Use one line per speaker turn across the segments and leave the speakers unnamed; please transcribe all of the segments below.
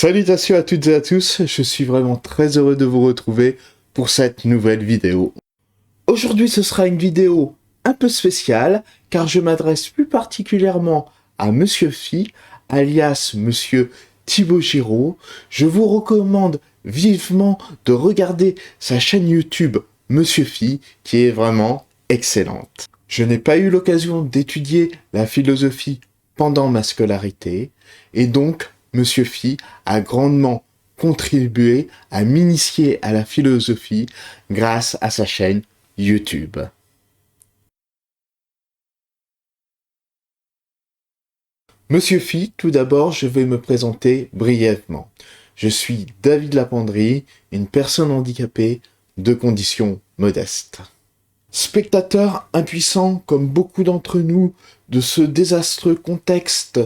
Salutations à toutes et à tous, je suis vraiment très heureux de vous retrouver pour cette nouvelle vidéo. Aujourd'hui ce sera une vidéo un peu spéciale car je m'adresse plus particulièrement à Monsieur Phi, alias Monsieur Thibaut Giraud. Je vous recommande vivement de regarder sa chaîne YouTube Monsieur Phi qui est vraiment excellente. Je n'ai pas eu l'occasion d'étudier la philosophie pendant ma scolarité et donc Monsieur Phi a grandement contribué à m'initier à la philosophie grâce à sa chaîne YouTube. Monsieur Phi, tout d'abord, je vais me présenter brièvement. Je suis David Lapendrie, une personne handicapée de conditions modestes. Spectateur impuissant, comme beaucoup d'entre nous, de ce désastreux contexte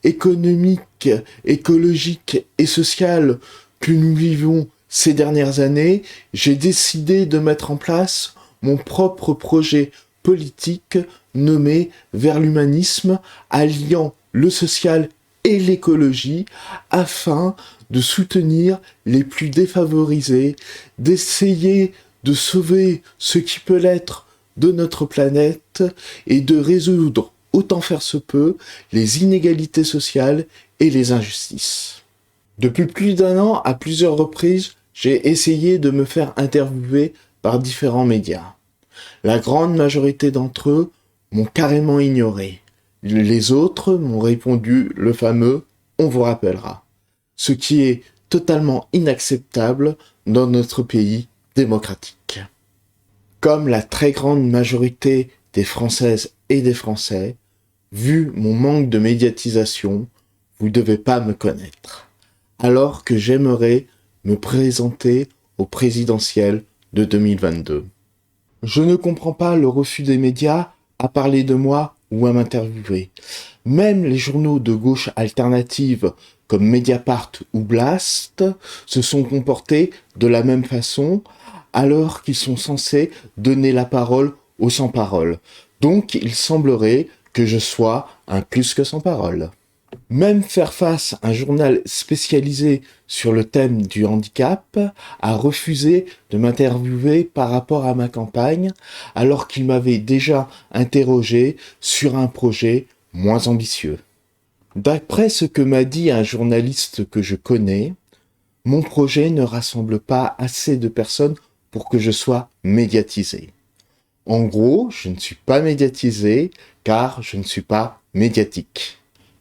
économique, écologique et social que nous vivons ces dernières années, j'ai décidé de mettre en place mon propre projet politique nommé Vers l'humanisme, alliant le social et l'écologie afin de soutenir les plus défavorisés, d'essayer de sauver ce qui peut l'être de notre planète et de résoudre, autant faire se peut, les inégalités sociales et les injustices. Depuis plus d'un an, à plusieurs reprises, j'ai essayé de me faire interviewer par différents médias. La grande majorité d'entre eux m'ont carrément ignoré. Les autres m'ont répondu le fameux « on vous rappellera », ce qui est totalement inacceptable dans notre pays démocratique. Comme la très grande majorité des Françaises et des Français, vu mon manque de médiatisation, vous ne devez pas me connaître, alors que j'aimerais me présenter au présidentiel de 2022. Je ne comprends pas le refus des médias à parler de moi ou à m'interviewer. Même les journaux de gauche alternative comme Mediapart ou Blast se sont comportés de la même façon alors qu'ils sont censés donner la parole aux sans-parole. Donc il semblerait que je sois un plus que sans-parole. Même Faire Face, un journal spécialisé sur le thème du handicap, a refusé de m'interviewer par rapport à ma campagne, alors qu'il m'avait déjà interrogé sur un projet moins ambitieux. D'après ce que m'a dit un journaliste que je connais, mon projet ne rassemble pas assez de personnes pour que je sois médiatisé. En gros, je ne suis pas médiatisé car je ne suis pas médiatique.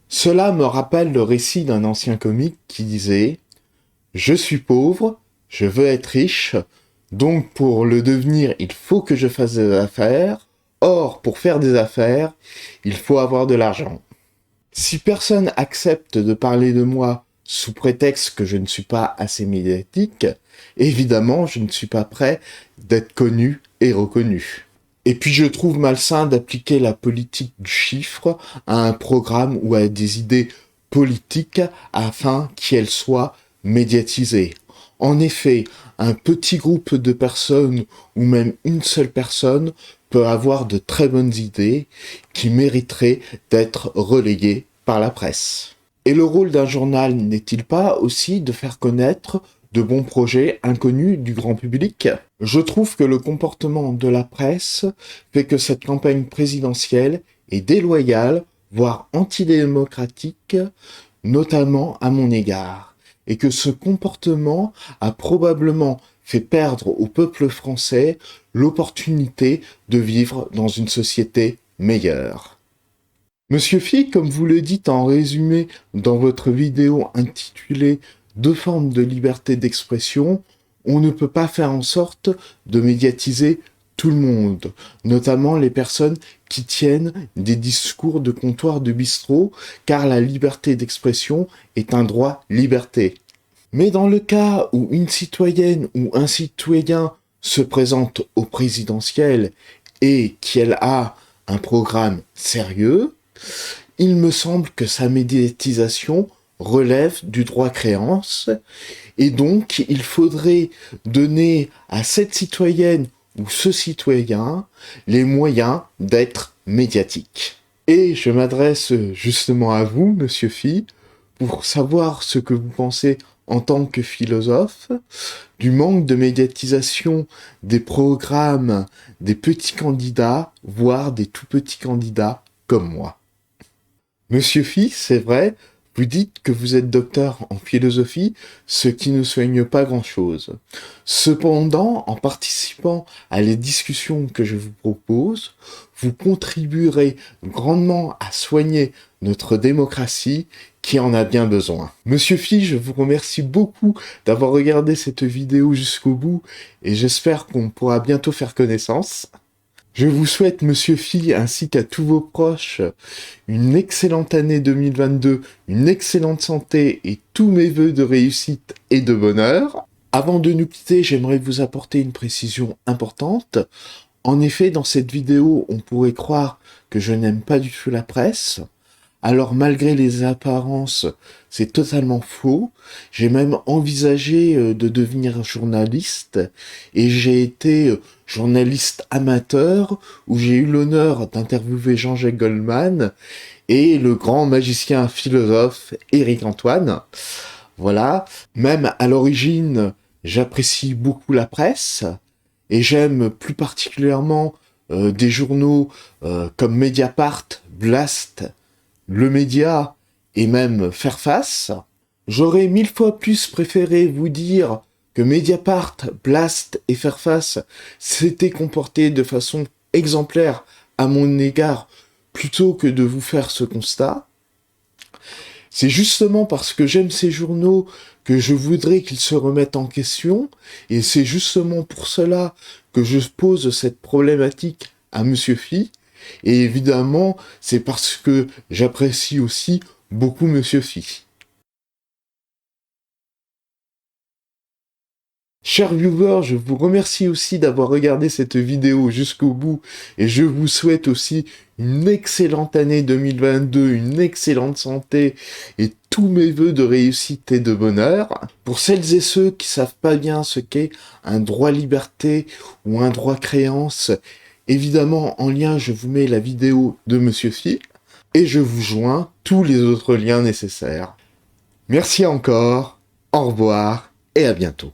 Cela me rappelle le récit d'un ancien comique qui disait « Je suis pauvre, je veux être riche, donc pour le devenir, il faut que je fasse des affaires. Or, pour faire des affaires, il faut avoir de l'argent. » Si personne accepte de parler de moi sous prétexte que je ne suis pas assez médiatique, évidemment, je ne suis pas prêt d'être connu et reconnu. Et puis je trouve malsain d'appliquer la politique du chiffre à un programme ou à des idées politiques afin qu'elles soient médiatisées. En effet, un petit groupe de personnes ou même une seule personne peut avoir de très bonnes idées qui mériteraient d'être relayées par la presse. Et le rôle d'un journal n'est-il pas aussi de faire connaître de bons projets inconnus du grand public? Je trouve que le comportement de la presse fait que cette campagne présidentielle est déloyale, voire antidémocratique, notamment à mon égard, et que ce comportement a probablement fait perdre au peuple français l'opportunité de vivre dans une société meilleure. Monsieur Phi, comme vous le dites en résumé dans votre vidéo intitulée « Deux formes de liberté d'expression », on ne peut pas faire en sorte de médiatiser tout le monde, notamment les personnes qui tiennent des discours de comptoir de bistrot, car la liberté d'expression est un droit liberté. Mais dans le cas où une citoyenne ou un citoyen se présente au présidentiel et qu'elle a un programme sérieux, il me semble que sa médiatisation relève du droit créance, et donc il faudrait donner à cette citoyenne ou ce citoyen les moyens d'être médiatique. Et je m'adresse justement à vous, Monsieur Phi, pour savoir ce que vous pensez en tant que philosophe, du manque de médiatisation des programmes des petits candidats, voire des tout petits candidats comme moi. Monsieur Phi, c'est vrai, vous dites que vous êtes docteur en philosophie, ce qui ne soigne pas grand-chose. Cependant, en participant à les discussions que je vous propose, vous contribuerez grandement à soigner notre démocratie qui en a bien besoin. Monsieur Phi, je vous remercie beaucoup d'avoir regardé cette vidéo jusqu'au bout et j'espère qu'on pourra bientôt faire connaissance. Je vous souhaite, Monsieur Phi, ainsi qu'à tous vos proches, une excellente année 2022, une excellente santé et tous mes vœux de réussite et de bonheur. Avant de nous quitter, j'aimerais vous apporter une précision importante. En effet, dans cette vidéo, on pourrait croire que je n'aime pas du tout la presse. Alors malgré les apparences, c'est totalement faux. J'ai même envisagé de devenir journaliste et j'ai été journaliste amateur où j'ai eu l'honneur d'interviewer Jean-Jacques Goldman et le grand magicien philosophe Éric Antoine. Voilà. Même à l'origine, j'apprécie beaucoup la presse et j'aime plus particulièrement des journaux comme Mediapart, Blast, Le Média et même Faire Face. J'aurais 1000 fois plus préféré vous dire que Mediapart, Blast et Faire Face s'étaient comportés de façon exemplaire à mon égard plutôt que de vous faire ce constat. C'est justement parce que j'aime ces journaux que je voudrais qu'ils se remettent en question, et c'est justement pour cela que je pose cette problématique à Monsieur Phi. Et évidemment, c'est parce que j'apprécie aussi beaucoup Monsieur Phi. Chers viewers, je vous remercie aussi d'avoir regardé cette vidéo jusqu'au bout et je vous souhaite aussi une excellente année 2022, une excellente santé et tous mes vœux de réussite et de bonheur. Pour celles et ceux qui savent pas bien ce qu'est un droit liberté ou un droit créance, évidemment en lien je vous mets la vidéo de Monsieur Phi et je vous joins tous les autres liens nécessaires. Merci encore, au revoir et à bientôt.